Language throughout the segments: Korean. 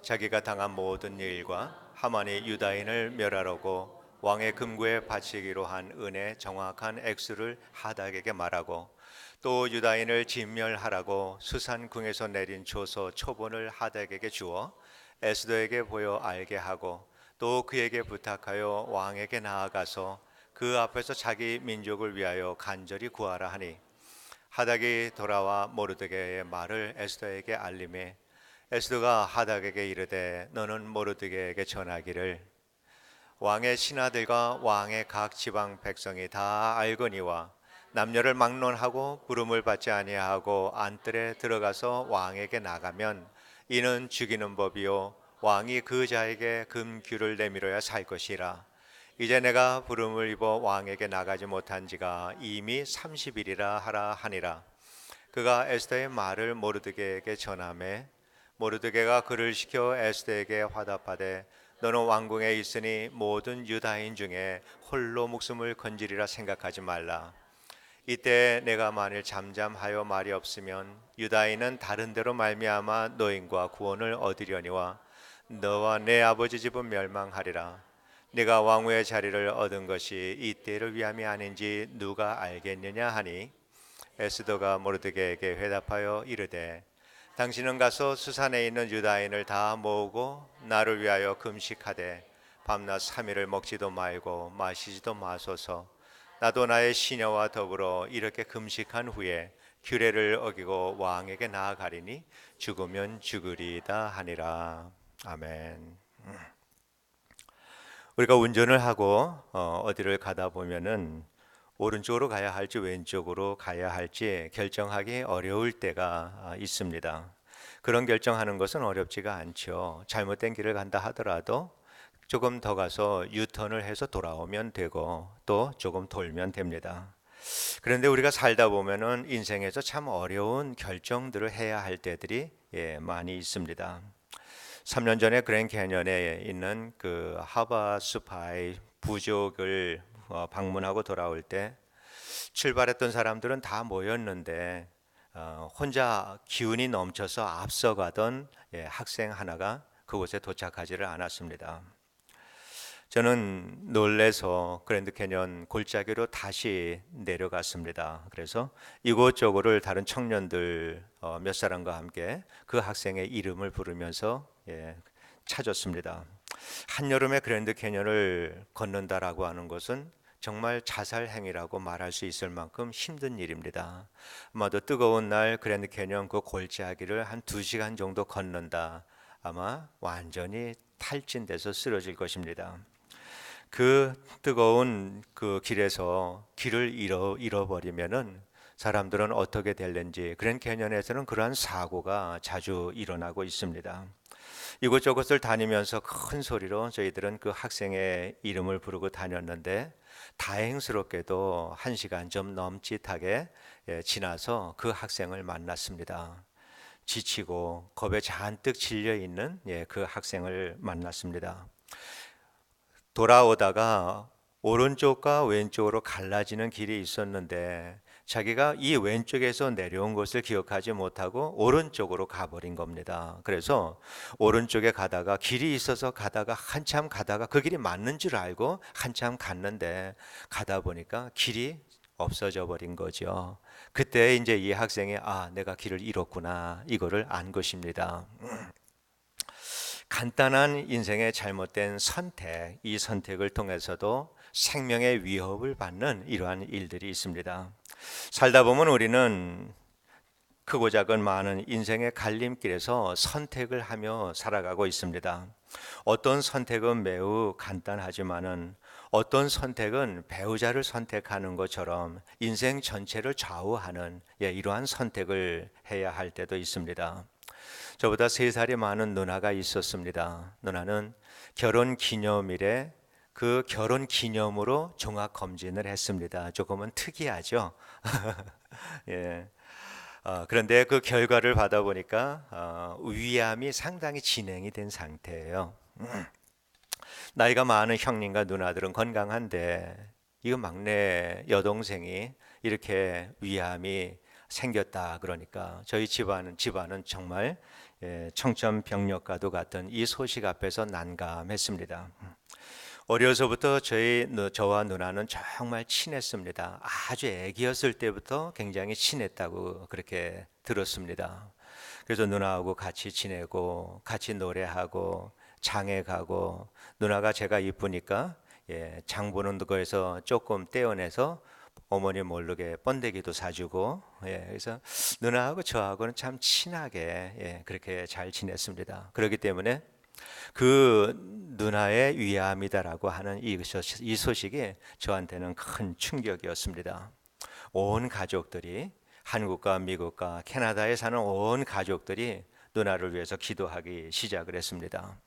자기가 당한 모든 일과 하만이 유다인을 멸하라고 왕의 금고에 바치기로 한 은의 정확한 액수를 하닥에게 말하고, 또 유다인을 진멸하라고 수산궁에서 내린 조서 초본을 하닥에게 주어 에스더에게 보여 알게 하고, 또 그에게 부탁하여 왕에게 나아가서 그 앞에서 자기 민족을 위하여 간절히 구하라 하니, 하닥이 돌아와 모르드게의 말을 에스더에게 알림해 에스더가 하닥에게 이르되, 너는 모르드게에게 전하기를 왕의 신하들과 왕의 각 지방 백성이 다 알거니와 남녀를 막론하고 부름을 받지 아니하고 안뜰에 들어가서 왕에게 나가면 이는 죽이는 법이요 왕이 그 자에게 금규를 내밀어야 살 것이라. 이제 내가 부름을 입어 왕에게 나가지 못한 지가 이미 30일이라 하라 하니라. 그가 에스더의 말을 모르드게에게 전하매 모르드게가 그를 시켜 에스더에게 화답하되, 너는 왕궁에 있으니 모든 유다인 중에 홀로 목숨을 건지리라 생각하지 말라. 이때 내가 만일 잠잠하여 말이 없으면 유다인은 다른 데로 말미암아 노인과 구원을 얻으려니와 너와 내 아버지 집은 멸망하리라. 네가 왕후의 자리를 얻은 것이 이때를 위함이 아닌지 누가 알겠느냐 하니, 에스더가 모르드게에게 회답하여 이르되, 당신은 가서 수산에 있는 유다인을 다 모으고 나를 위하여 금식하되 밤낮 3일을 먹지도 말고 마시지도 마소서. 나도 나의 시녀와 더불어 이렇게 금식한 후에 규례를 어기고 왕에게 나아가리니 죽으면 죽으리이다 하니라. 아멘. 우리가 운전을 하고 어디를 가다 보면은 오른쪽으로 가야 할지 왼쪽으로 가야 할지 결정하기 어려울 때가 있습니다. 그런 결정하는 것은 어렵지가 않죠. 잘못된 길을 간다 하더라도 조금 더 가서 유턴을 해서 돌아오면 되고 또 조금 돌면 됩니다. 그런데 우리가 살다 보면은 인생에서 참 어려운 결정들을 해야 할 때들이 많이 있습니다. 3년 전에 그랜 캐년에 있는 그 하바수파이 부족을 방문하고 돌아올 때 출발했던 사람들은 다 모였는데 혼자 기운이 넘쳐서 앞서가던 학생 하나가 그곳에 도착하지를 않았습니다. 저는 놀래서 그랜드 캐년 골짜기로 다시 내려갔습니다. 그래서 이곳저곳을 다른 청년들 몇 사람과 함께 그 학생의 이름을 부르면서 찾았습니다. 한여름에 그랜드 캐년을 걷는다라고 하는 것은 정말 자살 행위라고 말할 수 있을 만큼 힘든 일입니다. 아마도 뜨거운 날 그랜드 캐년 그 골짜기를 한 2시간 정도 걷는다. 아마 완전히 탈진돼서 쓰러질 것입니다. 그 뜨거운 그 길에서 길을 잃어버리면은 사람들은 어떻게 될는지, 그랜드 캐년에서는 그러한 사고가 자주 일어나고 있습니다. 이곳저곳을 다니면서 큰 소리로 저희들은 그 학생의 이름을 부르고 다녔는데, 다행스럽게도 1시간 좀 넘짓하게 지나서 그 학생을 만났습니다. 지치고 겁에 잔뜩 질려 있는 그 학생을 만났습니다. 돌아오다가 오른쪽과 왼쪽으로 갈라지는 길이 있었는데 자기가 이 왼쪽에서 내려온 것을 기억하지 못하고 오른쪽으로 가버린 겁니다. 그래서 오른쪽에 가다가 길이 있어서 가다가 한참 가다가 그 길이 맞는 줄 알고 한참 갔는데 가다 보니까 길이 없어져 버린 거죠. 그때 이제 이 학생이 내가 길을 잃었구나 이거를 안 것입니다. 간단한 인생의 잘못된 선택, 이 선택을 통해서도 생명의 위협을 받는 이러한 일들이 있습니다. 살다 보면 우리는 크고 작은 많은 인생의 갈림길에서 선택을 하며 살아가고 있습니다. 어떤 선택은 매우 간단하지만은 어떤 선택은 배우자를 선택하는 것처럼 인생 전체를 좌우하는 이러한 선택을 해야 할 때도 있습니다. 저보다 3살이 많은 누나가 있었습니다. 누나는 결혼 기념일에 그 결혼 기념으로 종합 검진을 했습니다. 조금은 특이하죠. 예. 그런데 그 결과를 받아보니까 위암이 상당히 진행이 된 상태예요. 나이가 많은 형님과 누나들은 건강한데 이거 막내 여동생이 이렇게 위암이 생겼다 그러니까 저희 집안은 정말 청천벽력과도 같은 이 소식 앞에서 난감했습니다. 어려서부터 저와 누나는 정말 친했습니다. 아주 애기였을 때부터 굉장히 친했다고 그렇게 들었습니다. 그래서 누나하고 같이 지내고 같이 노래하고 장에 가고, 누나가 제가 이쁘니까 장 보는 거에서 조금 떼어내서 어머니 모르게 번데기도 사주고, 그래서 누나하고 저하고는 참 친하게 그렇게 잘 지냈습니다. 그렇기 때문에 그 누나의 위암이다라고 하는 이 소식이 저한테는 큰 충격이었습니다. 온 가족들이, 한국과 미국과 캐나다에 사는 온 가족들이 누나를 위해서 기도하기 시작을 했습니다.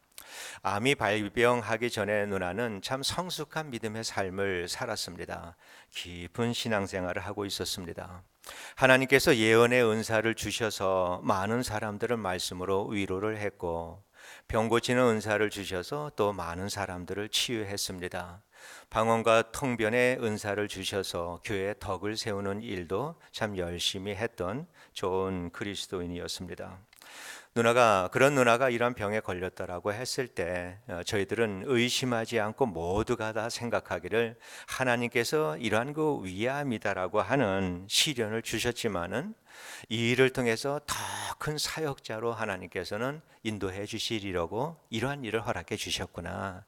암이 발병하기 전에 누나는 참 성숙한 믿음의 삶을 살았습니다. 깊은 신앙생활을 하고 있었습니다. 하나님께서 예언의 은사를 주셔서 많은 사람들을 말씀으로 위로를 했고, 병 고치는 은사를 주셔서 또 많은 사람들을 치유했습니다. 방언과 통변의 은사를 주셔서 교회의 덕을 세우는 일도 참 열심히 했던 좋은 그리스도인이었습니다. 그런 누나가 이런 병에 걸렸다라고 했을 때 저희들은 의심하지 않고 모두가 다 생각하기를 하나님께서 이러한 그 위암이다라고 하는 시련을 주셨지만은 이 일을 통해서 더 큰 사역자로 하나님께서는 인도해 주시리라고 이러한 일을 허락해 주셨구나.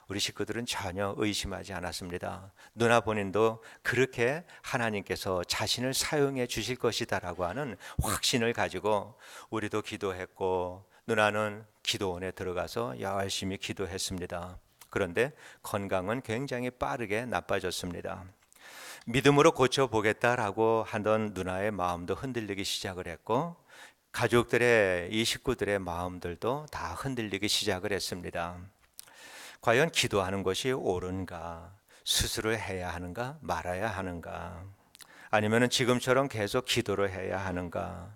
우리 식구들은 전혀 의심하지 않았습니다. 누나 본인도 그렇게 하나님께서 자신을 사용해 주실 것이다라고 하는 확신을 가지고 우리도 기도했고, 누나는 기도원에 들어가서 열심히 기도했습니다. 그런데 건강은 굉장히 빠르게 나빠졌습니다. 믿음으로 고쳐보겠다라고 하던 누나의 마음도 흔들리기 시작을 했고, 이 식구들의 마음들도 다 흔들리기 시작을 했습니다. 과연 기도하는 것이 옳은가? 수술을 해야 하는가? 말아야 하는가? 아니면 지금처럼 계속 기도를 해야 하는가?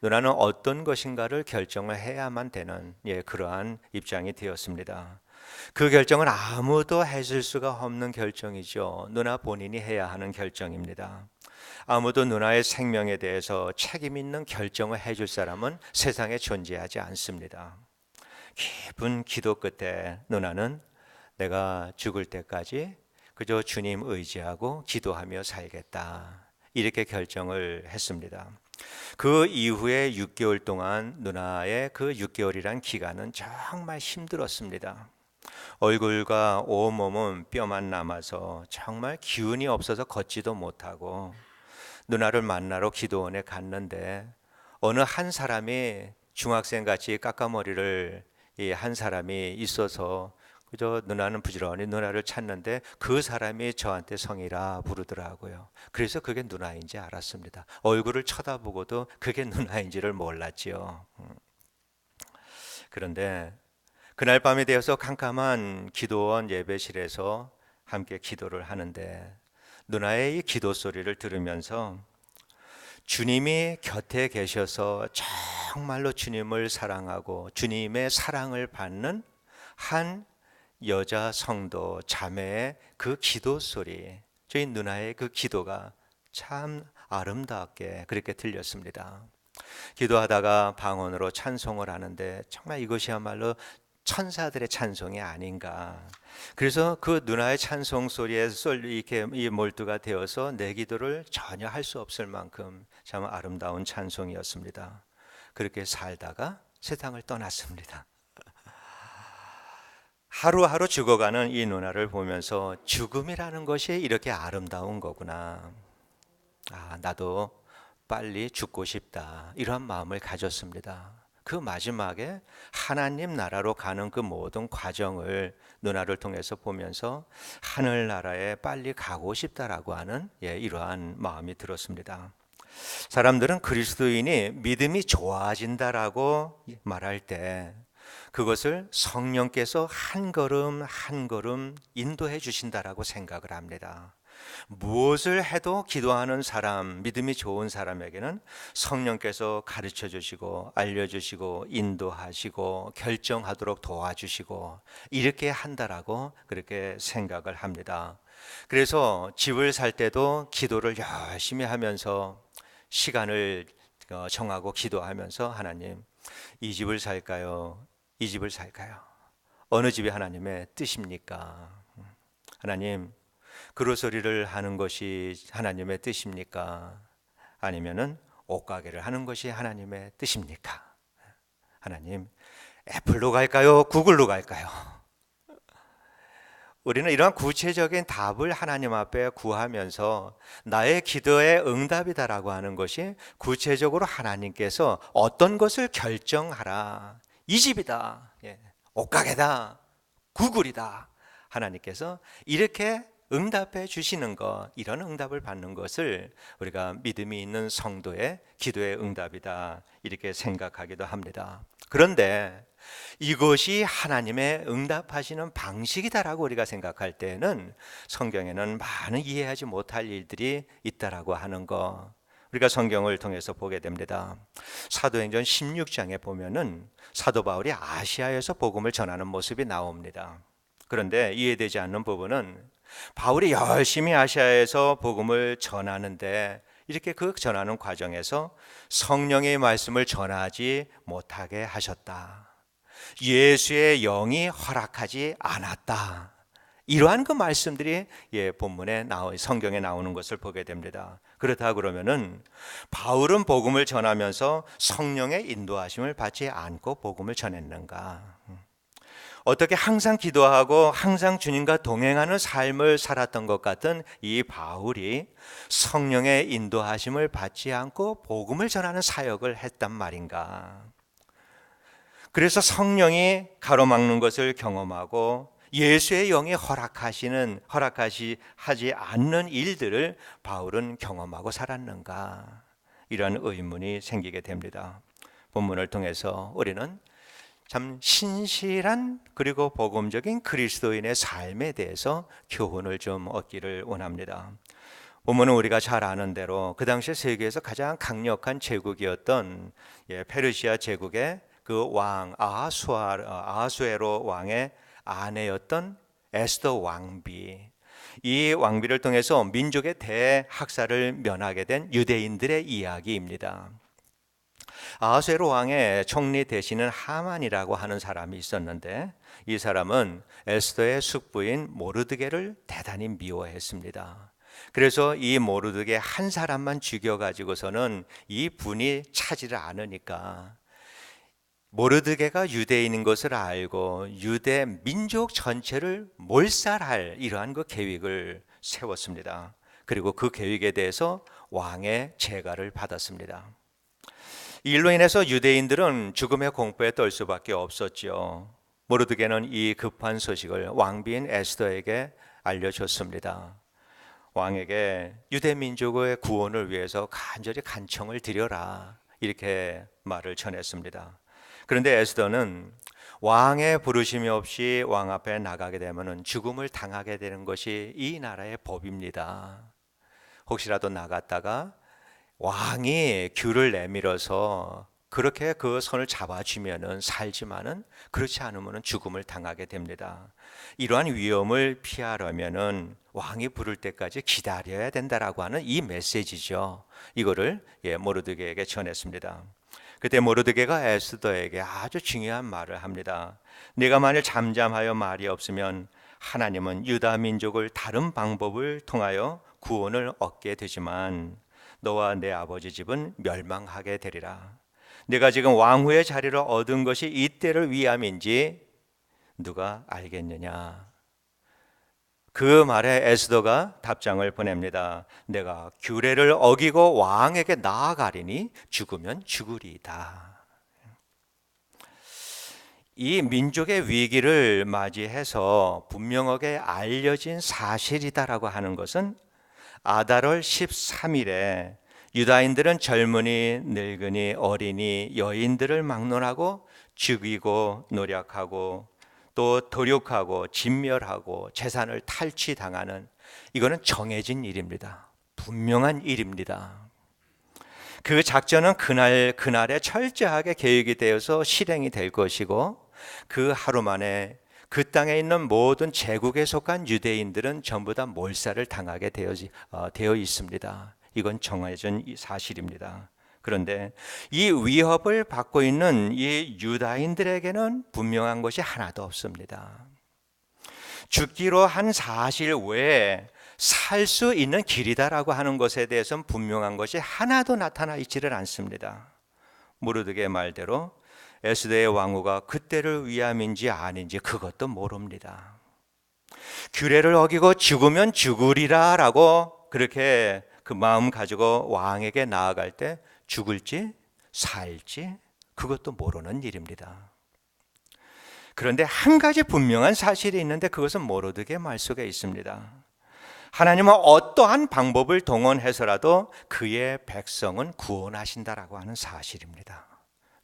누나는 어떤 것인가를 결정을 해야만 되는 그러한 입장이 되었습니다. 그 결정은 아무도 해줄 수가 없는 결정이죠. 누나 본인이 해야 하는 결정입니다. 아무도 누나의 생명에 대해서 책임 있는 결정을 해줄 사람은 세상에 존재하지 않습니다. 깊은 기도 끝에 누나는 내가 죽을 때까지 그저 주님 의지하고 기도하며 살겠다, 이렇게 결정을 했습니다. 그 이후에 6개월 동안 누나의 그 6개월이란 기간은 정말 힘들었습니다. 얼굴과 온몸은 뼈만 남아서 정말 기운이 없어서 걷지도 못하고, 누나를 만나러 기도원에 갔는데 어느 한 사람이 중학생같이 까까머리를 한 사람이 있어서 그저 누나는 부지런히 누나를 찾는데 그 사람이 저한테 성이라 부르더라고요. 그래서 그게 누나인지 알았습니다. 얼굴을 쳐다보고도 그게 누나인지를 몰랐지요. 그런데 그날 밤이 되어서 캄캄한 기도원 예배실에서 함께 기도를 하는데 누나의 이 기도 소리를 들으면서 주님이 곁에 계셔서 정말로 주님을 사랑하고 주님의 사랑을 받는 한 여자 성도 자매의 그 기도 소리, 저희 누나의 그 기도가 참 아름답게 그렇게 들렸습니다. 기도하다가 방언으로 찬송을 하는데 정말 이것이야말로 천사들의 찬송이 아닌가. 그래서 그 누나의 찬송 소리에 이렇게 이 몰두가 되어서 내 기도를 전혀 할 수 없을 만큼 참 아름다운 찬송이었습니다. 그렇게 살다가 세상을 떠났습니다. 하루하루 죽어가는 이 누나를 보면서 죽음이라는 것이 이렇게 아름다운 거구나. 나도 빨리 죽고 싶다, 이런 마음을 가졌습니다. 그 마지막에 하나님 나라로 가는 그 모든 과정을 누나를 통해서 보면서 하늘나라에 빨리 가고 싶다라고 하는 이러한 마음이 들었습니다. 사람들은 그리스도인이 믿음이 좋아진다라고 말할 때 그것을 성령께서 한 걸음 한 걸음 인도해 주신다라고 생각을 합니다. 무엇을 해도 기도하는 사람, 믿음이 좋은 사람에게는 성령께서 가르쳐 주시고 알려주시고 인도하시고 결정하도록 도와주시고 이렇게 한다라고 그렇게 생각을 합니다. 그래서 집을 살 때도 기도를 열심히 하면서 시간을 정하고 기도하면서 하나님, 이 집을 살까요? 이 집을 살까요? 어느 집이 하나님의 뜻입니까? 하나님, 그로소리를 하는 것이 하나님의 뜻입니까? 아니면은 옷가게를 하는 것이 하나님의 뜻입니까? 하나님, 애플로 갈까요? 구글로 갈까요? 우리는 이러한 구체적인 답을 하나님 앞에 구하면서 나의 기도의 응답이다라고 하는 것이 구체적으로 하나님께서 어떤 것을 결정하라. 이 집이다. 옷가게다. 구글이다. 하나님께서 이렇게 응답해 주시는 것, 이런 응답을 받는 것을 우리가 믿음이 있는 성도의 기도의 응답이다 이렇게 생각하기도 합니다. 그런데 이것이 하나님의 응답하시는 방식이다라고 우리가 생각할 때는 성경에는 많은 이해하지 못할 일들이 있다라고 하는 것, 우리가 성경을 통해서 보게 됩니다. 사도행전 16장에 보면은 사도 바울이 아시아에서 복음을 전하는 모습이 나옵니다. 그런데 이해되지 않는 부분은 바울이 열심히 아시아에서 복음을 전하는데 이렇게 그 전하는 과정에서 성령의 말씀을 전하지 못하게 하셨다. 예수의 영이 허락하지 않았다. 이러한 그 말씀들이 본문에 성경에 나오는 것을 보게 됩니다. 그렇다 그러면은 바울은 복음을 전하면서 성령의 인도하심을 받지 않고 복음을 전했는가? 어떻게 항상 기도하고 항상 주님과 동행하는 삶을 살았던 것 같은 이 바울이 성령의 인도하심을 받지 않고 복음을 전하는 사역을 했단 말인가? 그래서 성령이 가로막는 것을 경험하고 예수의 영이 하지 않는 일들을 바울은 경험하고 살았는가? 이런 의문이 생기게 됩니다. 본문을 통해서 우리는 참 신실한 그리고 복음적인 그리스도인의 삶에 대해서 교훈을 좀 얻기를 원합니다. 본문은 우리가 잘 아는 대로 그 당시에 세계에서 가장 강력한 제국이었던 페르시아 제국의 그 왕 아하수에로 왕의 아내였던 에스더 왕비, 이 왕비를 통해서 민족의 대학살을 면하게 된 유대인들의 이야기입니다. 아하수에로 왕의 총리 되시는 하만이라고 하는 사람이 있었는데 이 사람은 에스더의 숙부인 모르드게를 대단히 미워했습니다. 그래서 이 모르드게 한 사람만 죽여가지고서는 이 분이 차지를 않으니까 모르드게가 유대인인 것을 알고 유대 민족 전체를 몰살할 이러한 그 계획을 세웠습니다. 그리고 그 계획에 대해서 왕의 재가를 받았습니다. 이 일로 인해서 유대인들은 죽음의 공포에 떨 수밖에 없었죠. 모르드게는 이 급한 소식을 왕비인 에스더에게 알려줬습니다. 왕에게 유대 민족의 구원을 위해서 간절히 간청을 드려라 이렇게 말을 전했습니다. 그런데 에스더는 왕의 부르심이 없이 왕 앞에 나가게 되면 죽음을 당하게 되는 것이 이 나라의 법입니다. 혹시라도 나갔다가 왕이 귤을 내밀어서 그렇게 그 손을 잡아주면은 살지만은 그렇지 않으면은 죽음을 당하게 됩니다. 이러한 위험을 피하려면은 왕이 부를 때까지 기다려야 된다라고 하는 이 메시지죠. 이거를 모르드게에게 전했습니다. 그때 모르드게가 에스더에게 아주 중요한 말을 합니다. 네가 만일 잠잠하여 말이 없으면 하나님은 유다 민족을 다른 방법을 통하여 구원을 얻게 되지만 너와 내 아버지 집은 멸망하게 되리라. 네가 지금 왕후의 자리를 얻은 것이 이때를 위함인지 누가 알겠느냐? 그 말에 에스더가 답장을 보냅니다. 내가 규례를 어기고 왕에게 나아가리니 죽으면 죽으리이다. 이 민족의 위기를 맞이해서 분명하게 알려진 사실이다라고 하는 것은 아달월 13일에 유다인들은 젊은이, 늙은이, 어린이, 여인들을 막론하고 죽이고 노력하고 또 도륙하고 진멸하고 재산을 탈취당하는, 이거는 정해진 일입니다. 분명한 일입니다. 그 작전은 그날에 철저하게 계획이 되어서 실행이 될 것이고 그 하루 만에 그 땅에 있는 모든 제국에 속한 유대인들은 전부 다 몰살을 당하게 되어 있습니다. 이건 정해진 사실입니다. 그런데 이 위협을 받고 있는 이 유다인들에게는 분명한 것이 하나도 없습니다. 죽기로 한 사실 외에 살 수 있는 길이다라고 하는 것에 대해서는 분명한 것이 하나도 나타나 있지를 않습니다. 모르드게의 말대로 에스더의 왕후가 그때를 위함인지 아닌지 그것도 모릅니다. 규례를 어기고 죽으면 죽으리라 라고 그렇게 그 마음 가지고 왕에게 나아갈 때 죽을지 살지 그것도 모르는 일입니다. 그런데 한 가지 분명한 사실이 있는데 그것은 모르드게의 말 속에 있습니다. 하나님은 어떠한 방법을 동원해서라도 그의 백성은 구원하신다라고 하는 사실입니다.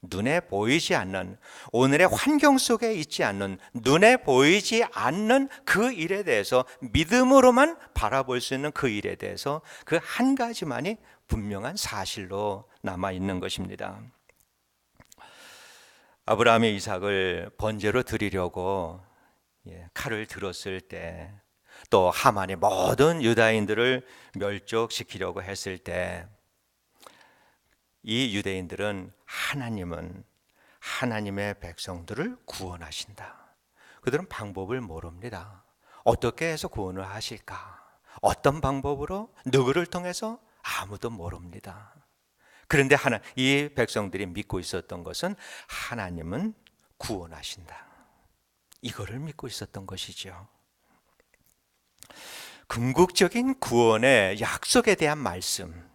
눈에 보이지 않는, 오늘의 환경 속에 있지 않는, 눈에 보이지 않는 그 일에 대해서 믿음으로만 바라볼 수 있는 그 일에 대해서 그 한 가지만이 분명한 사실로 남아 있는 것입니다. 아브라함이 이삭을 번제로 드리려고 칼을 들었을 때, 또 하만이 모든 유다인들을 멸족시키려고 했을 때, 이 유대인들은 하나님은 하나님의 백성들을 구원하신다. 그들은 방법을 모릅니다. 어떻게 해서 구원을 하실까? 어떤 방법으로? 누구를 통해서? 아무도 모릅니다. 그런데 이 백성들이 믿고 있었던 것은 하나님은 구원하신다. 이거를 믿고 있었던 것이죠. 궁극적인 구원의 약속에 대한 말씀,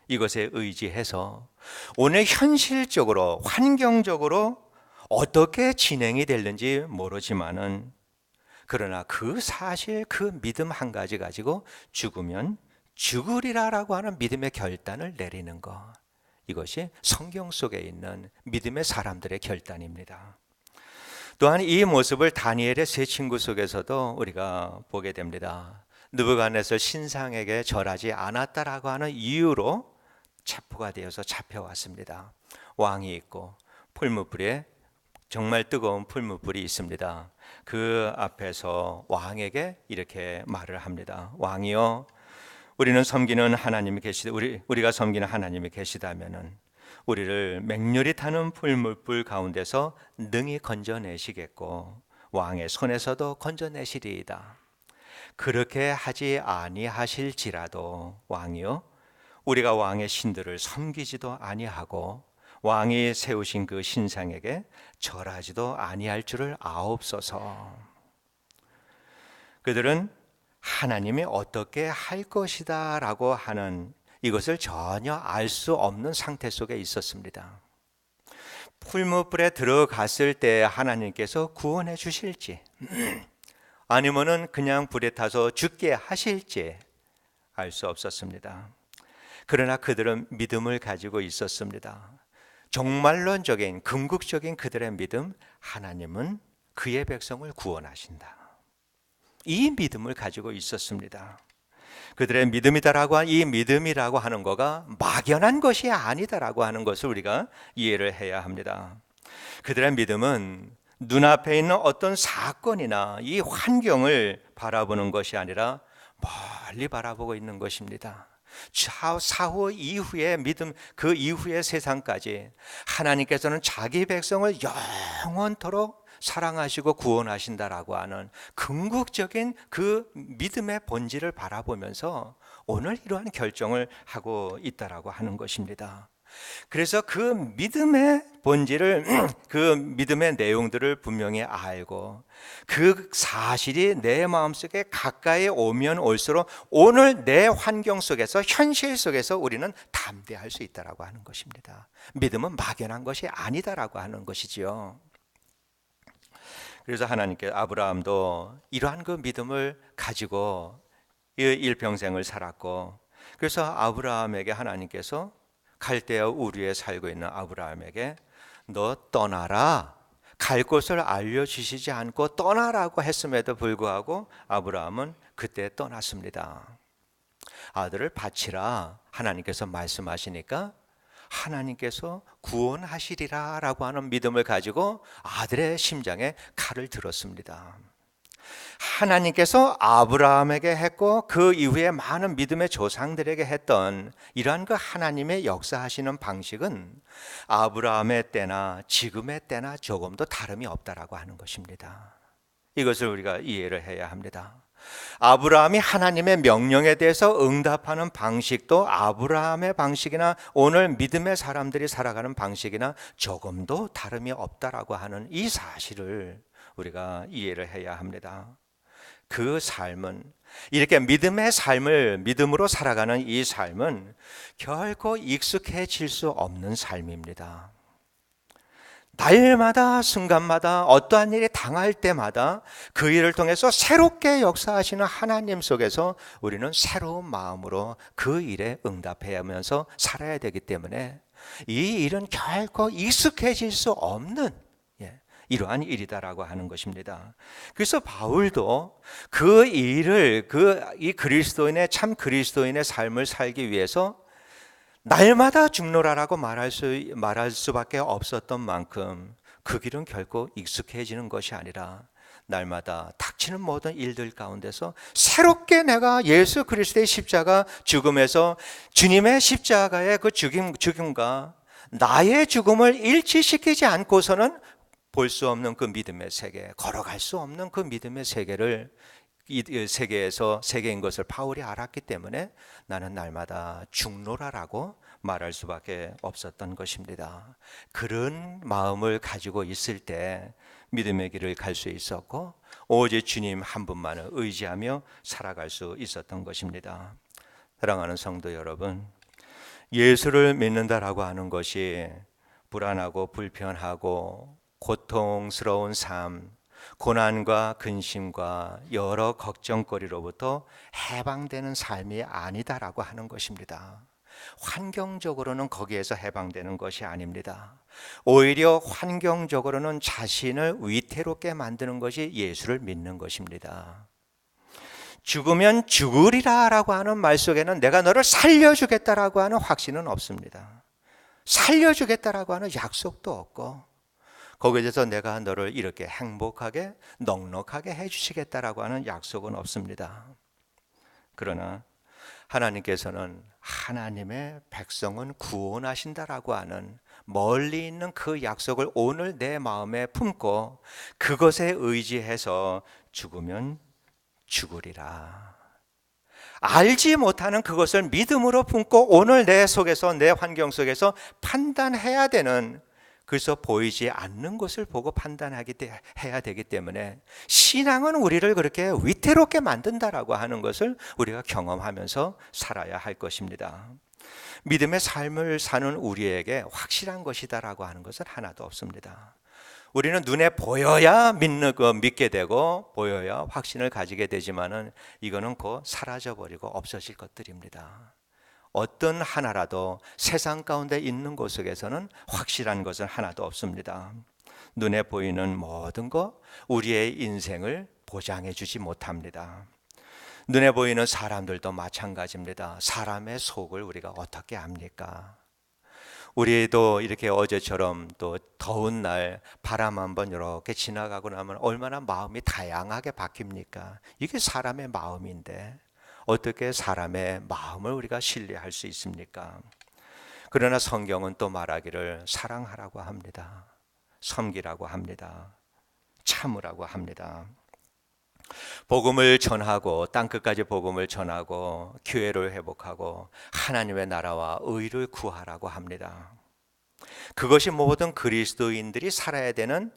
이것에 의지해서 오늘 현실적으로 환경적으로 어떻게 진행이 되는지 모르지만은 그러나 그 사실 그 믿음 한 가지 가지고 죽으면 죽으리라라고 하는 믿음의 결단을 내리는 것, 이것이 성경 속에 있는 믿음의 사람들의 결단입니다. 또한 이 모습을 다니엘의 세 친구 속에서도 우리가 보게 됩니다. 느부갓네살 신상에게 절하지 않았다라고 하는 이유로 체포가 되어서 잡혀왔습니다. 왕이 있고 풀무불에 정말 뜨거운 풀무불이 있습니다. 그 앞에서 왕에게 이렇게 말을 합니다. 왕이여, 우리는 섬기는 하나님이 우리가 섬기는 하나님이 계시다면은 우리를 맹렬히 타는 풀무불 가운데서 능히 건져내시겠고 왕의 손에서도 건져내시리이다. 그렇게 하지 아니하실지라도 왕이여, 우리가 왕의 신들을 섬기지도 아니하고 왕이 세우신 그 신상에게 절하지도 아니할 줄을 아옵소서. 그들은 하나님이 어떻게 할 것이다 라고 하는 이것을 전혀 알 수 없는 상태 속에 있었습니다. 풀무불에 들어갔을 때 하나님께서 구원해 주실지 아니면은 그냥 불에 타서 죽게 하실지 알 수 없었습니다. 그러나 그들은 믿음을 가지고 있었습니다. 종말론적인 궁극적인 그들의 믿음, 하나님은 그의 백성을 구원하신다. 이 믿음을 가지고 있었습니다. 그들의 믿음이다라고 한 이 믿음이라고 하는 거가 막연한 것이 아니다라고 하는 것을 우리가 이해를 해야 합니다. 그들의 믿음은 눈앞에 있는 어떤 사건이나 이 환경을 바라보는 것이 아니라 멀리 바라보고 있는 것입니다. 사후 이후의 믿음, 그 이후의 세상까지 하나님께서는 자기 백성을 영원토록 사랑하시고 구원하신다라고 하는 궁극적인 그 믿음의 본질을 바라보면서 오늘 이러한 결정을 하고 있다라고 하는 것입니다. 그래서 그 믿음의 본질을, 그 믿음의 내용들을 분명히 알고 그 사실이 내 마음속에 가까이 오면 올수록 오늘 내 환경 속에서, 현실 속에서 우리는 담대할 수 있다라고 하는 것입니다. 믿음은 막연한 것이 아니다라고 하는 것이지요. 그래서 하나님께 아브라함도 이러한 그 믿음을 가지고 일평생을 살았고, 그래서 아브라함에게 하나님께서 갈대아 우르에 살고 있는 아브라함에게 너 떠나라, 갈 곳을 알려주시지 않고 떠나라고 했음에도 불구하고 아브라함은 그때 떠났습니다. 아들을 바치라 하나님께서 말씀하시니까 하나님께서 구원하시리라 라고 하는 믿음을 가지고 아들의 심장에 칼을 들었습니다. 하나님께서 아브라함에게 했고 그 이후에 많은 믿음의 조상들에게 했던 이러한 그 하나님의 역사하시는 방식은 아브라함의 때나 지금의 때나 조금도 다름이 없다라고 하는 것입니다. 이것을 우리가 이해를 해야 합니다. 아브라함이 하나님의 명령에 대해서 응답하는 방식도 아브라함의 방식이나 오늘 믿음의 사람들이 살아가는 방식이나 조금도 다름이 없다라고 하는 이 사실을 우리가 이해를 해야 합니다. 그 삶은, 이렇게 믿음의 삶을 믿음으로 살아가는 이 삶은 결코 익숙해질 수 없는 삶입니다. 날마다 순간마다 어떠한 일이 당할 때마다 그 일을 통해서 새롭게 역사하시는 하나님 속에서 우리는 새로운 마음으로 그 일에 응답해야 하면서 살아야 되기 때문에 이 일은 결코 익숙해질 수 없는 이러한 일이다라고 하는 것입니다. 그래서 바울도 그 일을 이 그리스도인의 참 그리스도인의 삶을 살기 위해서 날마다 죽노라라고 말할 수밖에 없었던 만큼 그 길은 결코 익숙해지는 것이 아니라 날마다 닥치는 모든 일들 가운데서 새롭게 내가 예수 그리스도의 십자가 죽음에서 주님의 십자가의 그 죽음과 나의 죽음을 일치시키지 않고서는 볼 수 없는 그 믿음의 세계, 걸어갈 수 없는 그 믿음의 세계를 이 세계인 것을 바울이 알았기 때문에 나는 날마다 죽노라라고 말할 수밖에 없었던 것입니다. 그런 마음을 가지고 있을 때 믿음의 길을 갈 수 있었고 오직 주님 한 분만을 의지하며 살아갈 수 있었던 것입니다. 사랑하는 성도 여러분, 예수를 믿는다라고 하는 것이 불안하고 불편하고 고통스러운 삶, 고난과 근심과 여러 걱정거리로부터 해방되는 삶이 아니다라고 하는 것입니다. 환경적으로는 거기에서 해방되는 것이 아닙니다. 오히려 환경적으로는 자신을 위태롭게 만드는 것이 예수를 믿는 것입니다. 죽으면 죽으리라 라고 하는 말 속에는 내가 너를 살려주겠다라고 하는 확신은 없습니다. 살려주겠다라고 하는 약속도 없고 거기에 대해서 내가 너를 이렇게 행복하게 넉넉하게 해주시겠다라고 하는 약속은 없습니다. 그러나 하나님께서는 하나님의 백성은 구원하신다라고 하는 멀리 있는 그 약속을 오늘 내 마음에 품고 그것에 의지해서 죽으면 죽으리라. 알지 못하는 그것을 믿음으로 품고 오늘 내 속에서 내 환경 속에서 판단해야 되는, 그래서 보이지 않는 것을 보고 해야 되기 때문에 신앙은 우리를 그렇게 위태롭게 만든다라고 하는 것을 우리가 경험하면서 살아야 할 것입니다. 믿음의 삶을 사는 우리에게 확실한 것이다라고 하는 것은 하나도 없습니다. 우리는 눈에 보여야 믿게 되고 보여야 확신을 가지게 되지만은 이거는 곧 사라져버리고 없어질 것들입니다. 어떤 하나라도 세상 가운데 있는 곳 속에서는 확실한 것은 하나도 없습니다. 눈에 보이는 모든 것, 우리의 인생을 보장해 주지 못합니다. 눈에 보이는 사람들도 마찬가지입니다. 사람의 속을 우리가 어떻게 압니까? 우리도 이렇게 어제처럼 또 더운 날 바람 한번 이렇게 지나가고 나면 얼마나 마음이 다양하게 바뀝니까? 이게 사람의 마음인데 어떻게 사람의 마음을 우리가 신뢰할 수 있습니까? 그러나 성경은 또 말하기를 사랑하라고 합니다. 섬기라고 합니다. 참으라고 합니다. 복음을 전하고 땅끝까지 복음을 전하고 교회를 회복하고 하나님의 나라와 의를 구하라고 합니다. 그것이 모든 그리스도인들이 살아야 되는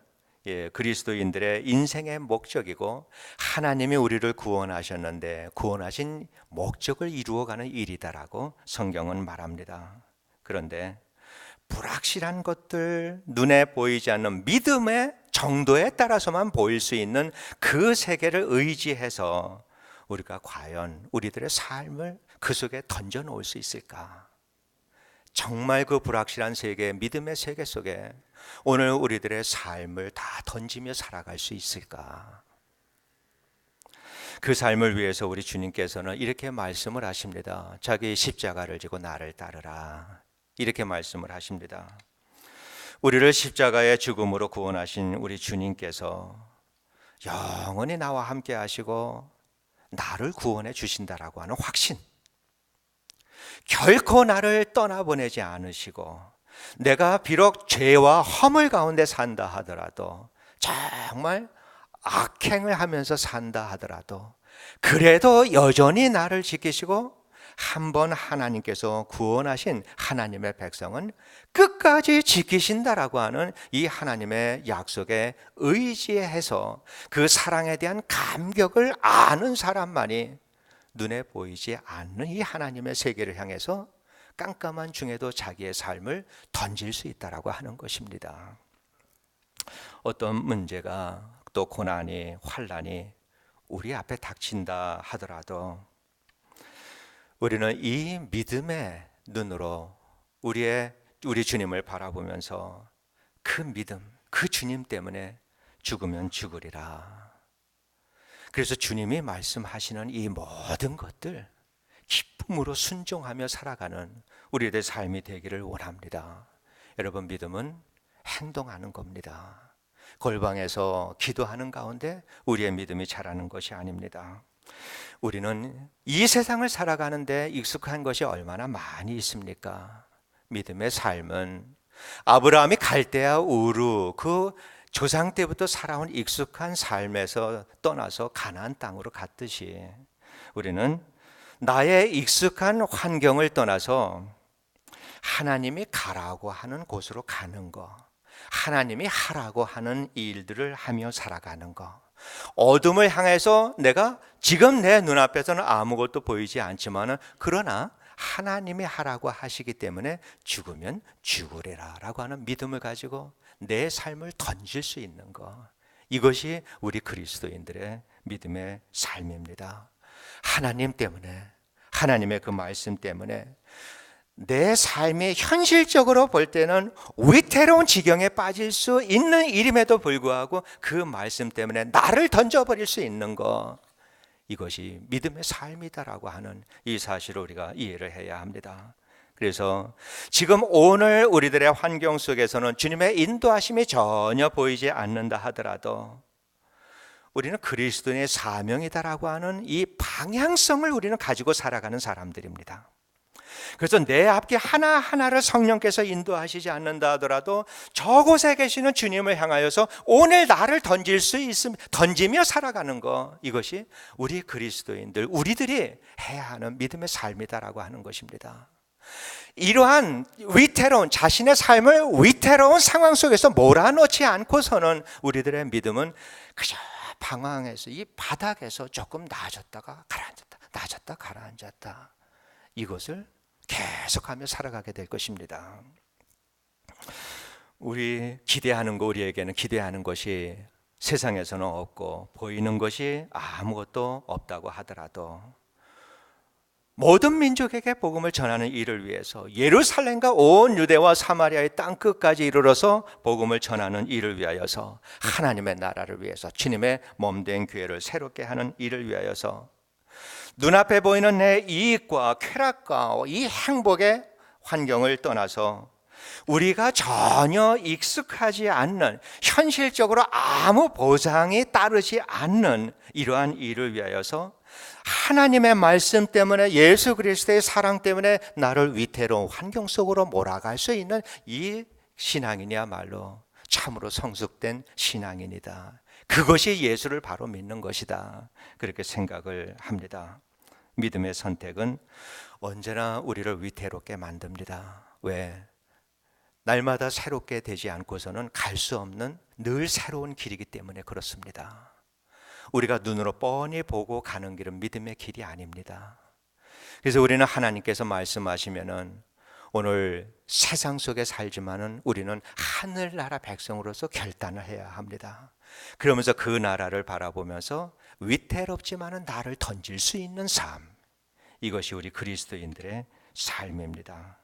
그리스도인들의 인생의 목적이고 하나님이 우리를 구원하셨는데 구원하신 목적을 이루어가는 일이다라고 성경은 말합니다. 그런데 불확실한 것들, 눈에 보이지 않는 믿음의 정도에 따라서만 보일 수 있는 그 세계를 의지해서 우리가 과연 우리들의 삶을 그 속에 던져 놓을 수 있을까? 정말 그 불확실한 세계, 믿음의 세계 속에 오늘 우리들의 삶을 다 던지며 살아갈 수 있을까? 그 삶을 위해서 우리 주님께서는 이렇게 말씀을 하십니다. 자기 십자가를 지고 나를 따르라. 이렇게 말씀을 하십니다. 우리를 십자가의 죽음으로 구원하신 우리 주님께서 영원히 나와 함께 하시고 나를 구원해 주신다라고 하는 확신, 결코 나를 떠나보내지 않으시고 내가 비록 죄와 허물 가운데 산다 하더라도, 정말 악행을 하면서 산다 하더라도 그래도 여전히 나를 지키시고 한번 하나님께서 구원하신 하나님의 백성은 끝까지 지키신다라고 하는 이 하나님의 약속에 의지해서 그 사랑에 대한 감격을 아는 사람만이 눈에 보이지 않는 이 하나님의 세계를 향해서 깜깜한 중에도 자기의 삶을 던질 수 있다라고 하는 것입니다. 어떤 문제가, 또 고난이, 환난이 우리 앞에 닥친다 하더라도 우리는 이 믿음의 눈으로 우리 주님을 바라보면서 그 믿음, 그 주님 때문에 죽으면 죽으리라. 그래서 주님이 말씀하시는 이 모든 것들 기쁨으로 순종하며 살아가는 우리들의 삶이 되기를 원합니다. 여러분, 믿음은 행동하는 겁니다. 골방에서 기도하는 가운데 우리의 믿음이 자라는 것이 아닙니다. 우리는 이 세상을 살아가는데 익숙한 것이 얼마나 많이 있습니까? 믿음의 삶은 아브라함이 갈대아 우르, 그 조상 때부터 살아온 익숙한 삶에서 떠나서 가나안 땅으로 갔듯이 우리는 나의 익숙한 환경을 떠나서 하나님이 가라고 하는 곳으로 가는 것, 하나님이 하라고 하는 일들을 하며 살아가는 것, 어둠을 향해서 내가 지금 내 눈앞에서는 아무것도 보이지 않지만 그러나 하나님이 하라고 하시기 때문에 죽으면 죽으리라 라고 하는 믿음을 가지고 내 삶을 던질 수 있는 것, 이것이 우리 그리스도인들의 믿음의 삶입니다. 하나님 때문에, 하나님의 그 말씀 때문에 내 삶이 현실적으로 볼 때는 위태로운 지경에 빠질 수 있는 일임에도 불구하고 그 말씀 때문에 나를 던져버릴 수 있는 것, 이것이 믿음의 삶이다라고 하는 이 사실을 우리가 이해를 해야 합니다. 그래서 지금 오늘 우리들의 환경 속에서는 주님의 인도하심이 전혀 보이지 않는다 하더라도 우리는 그리스도인의 사명이다라고 하는 이 방향성을 우리는 가지고 살아가는 사람들입니다. 그래서 내 앞길 하나하나를 성령께서 인도하시지 않는다 하더라도 저곳에 계시는 주님을 향하여서 오늘 나를 던지며 살아가는 것, 이것이 우리 그리스도인들, 우리들이 해야 하는 믿음의 삶이다라고 하는 것입니다. 이러한 위태로운, 자신의 삶을 위태로운 상황 속에서 몰아넣지 않고서는 우리들의 믿음은 그저 방황해서 이 바닥에서 조금 나아졌다가 가라앉았다, 나아졌다 가라앉았다, 이것을 계속하며 살아가게 될 것입니다. 우리에게는 기대하는 것이 세상에서는 없고 보이는 것이 아무것도 없다고 하더라도 모든 민족에게 복음을 전하는 일을 위해서 예루살렘과 온 유대와 사마리아의 땅끝까지 이르러서 복음을 전하는 일을 위하여서, 하나님의 나라를 위해서, 주님의 몸된 교회를 새롭게 하는 일을 위하여서 눈앞에 보이는 내 이익과 쾌락과 이 행복의 환경을 떠나서 우리가 전혀 익숙하지 않는, 현실적으로 아무 보장이 따르지 않는 이러한 일을 위하여서 하나님의 말씀 때문에, 예수 그리스도의 사랑 때문에 나를 위태로운 환경 속으로 몰아갈 수 있는 이 신앙이야말로 참으로 성숙된 신앙인이다. 그것이 예수를 바로 믿는 것이다. 그렇게 생각을 합니다. 믿음의 선택은 언제나 우리를 위태롭게 만듭니다. 왜? 날마다 새롭게 되지 않고서는 갈 수 없는 늘 새로운 길이기 때문에 그렇습니다. 우리가 눈으로 뻔히 보고 가는 길은 믿음의 길이 아닙니다. 그래서 우리는 하나님께서 말씀하시면은 오늘 세상 속에 살지만은 우리는 하늘나라 백성으로서 결단을 해야 합니다. 그러면서 그 나라를 바라보면서 위태롭지만은 나를 던질 수 있는 삶, 이것이 우리 그리스도인들의 삶입니다.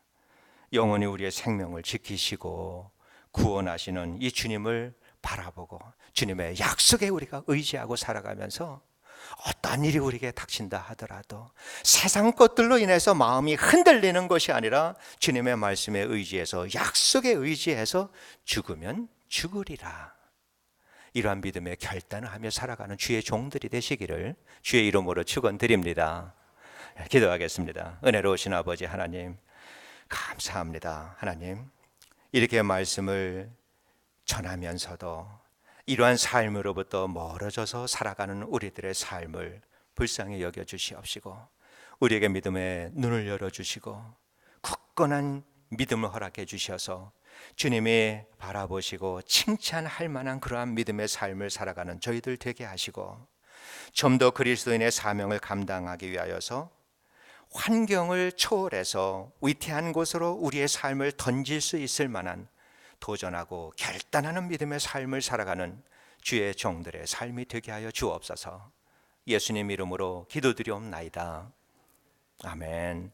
영원히 우리의 생명을 지키시고 구원하시는 이 주님을 바라보고 주님의 약속에 우리가 의지하고 살아가면서 어떤 일이 우리에게 닥친다 하더라도 세상 것들로 인해서 마음이 흔들리는 것이 아니라 주님의 말씀에 의지해서, 약속에 의지해서 죽으면 죽으리라, 이러한 믿음의 결단을 하며 살아가는 주의 종들이 되시기를 주의 이름으로 축원드립니다. 기도하겠습니다. 은혜로우신 아버지 하나님, 감사합니다. 하나님, 이렇게 말씀을 전하면서도 이러한 삶으로부터 멀어져서 살아가는 우리들의 삶을 불쌍히 여겨주시옵시고, 우리에게 믿음의 눈을 열어주시고 굳건한 믿음을 허락해 주셔서 주님이 바라보시고 칭찬할 만한 그러한 믿음의 삶을 살아가는 저희들 되게 하시고, 좀 더 그리스도인의 사명을 감당하기 위하여서 환경을 초월해서 위태한 곳으로 우리의 삶을 던질 수 있을 만한 도전하고 결단하는 믿음의 삶을 살아가는 주의 종들의 삶이 되게 하여 주옵소서. 예수님 이름으로 기도드리옵나이다. 아멘.